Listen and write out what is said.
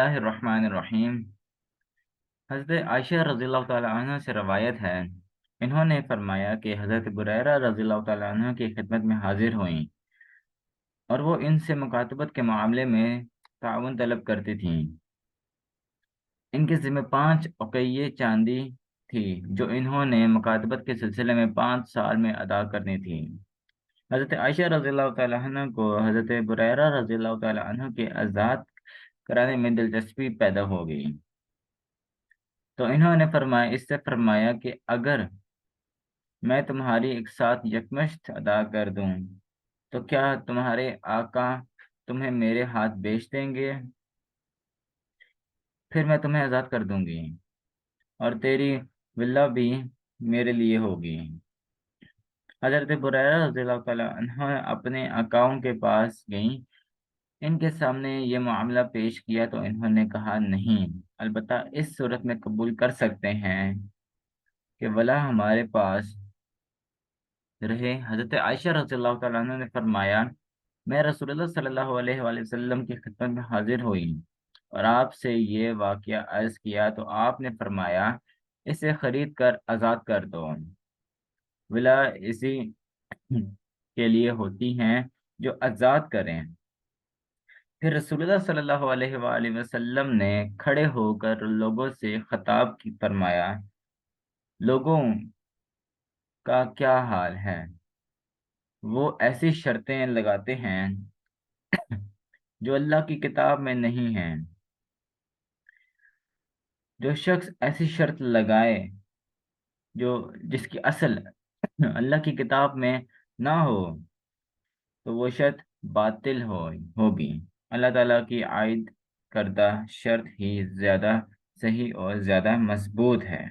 اللہ الرحمن الرحیم۔ حضرت عائشہ رضی اللہ تعالیٰ عنہ سے روایت ہے، انہوں نے فرمایا کہ حضرت بریرہ رضی اللہ تعالیٰ عنہ کی خدمت میں حاضر ہوئیں اور وہ ان سے مکاتبت کے معاملے میں تعاون طلب کرتی تھیں۔ ان کے ذمہ 5 اوقیہ چاندی تھی جو انہوں نے مکاتبت کے سلسلے میں 5 سال میں ادا کرنی تھی۔ حضرت عائشہ رضی اللہ تعالیٰ عنہ کو حضرت بریرہ رضی اللہ تعالیٰ عنہ کے آزاد کرانے میں دلچسپی پیدا ہو گئی، تو انہوں نے اس سے فرمایا کہ اگر میں تمہاری ایک ساتھ یکمشت ادا کر دوں تو کیا تمہارے آقا تمہیں میرے ہاتھ بیچ دیں گے؟ پھر میں تمہیں آزاد کر دوں گی اور تیری ولا بھی میرے لیے ہوگی۔ حضرت بریرہ رضی اللہ تعالیٰ عنہ اپنے آقاؤں کے پاس گئیں، ان کے سامنے یہ معاملہ پیش کیا تو انہوں نے کہا نہیں، البتہ اس صورت میں قبول کر سکتے ہیں کہ ولا ہمارے پاس رہے۔ حضرت عائشہ رضی اللہ تعالیٰ عنہ نے فرمایا، میں رسول اللہ صلی اللہ علیہ وآلہ وسلم کی خدمت میں حاضر ہوئی اور آپ سے یہ واقعہ عرض کیا تو آپ نے فرمایا اسے خرید کر آزاد کر دو، ولا اسی کے لیے ہوتی ہیں جو آزاد کریں۔ پھر رسول اللہ صلی اللہ علیہ وآلہ وسلم نے کھڑے ہو کر لوگوں سے خطاب کی فرمایا، لوگوں کا کیا حال ہے؟ وہ ایسی شرطیں لگاتے ہیں جو اللہ کی کتاب میں نہیں ہیں۔ جو شخص ایسی شرط لگائے جس کی اصل اللہ کی کتاب میں نہ ہو تو وہ شرط باطل ہوگی۔ اللہ تعالیٰ کی عائد کردہ شرط ہی زیادہ صحیح اور زیادہ مضبوط ہے۔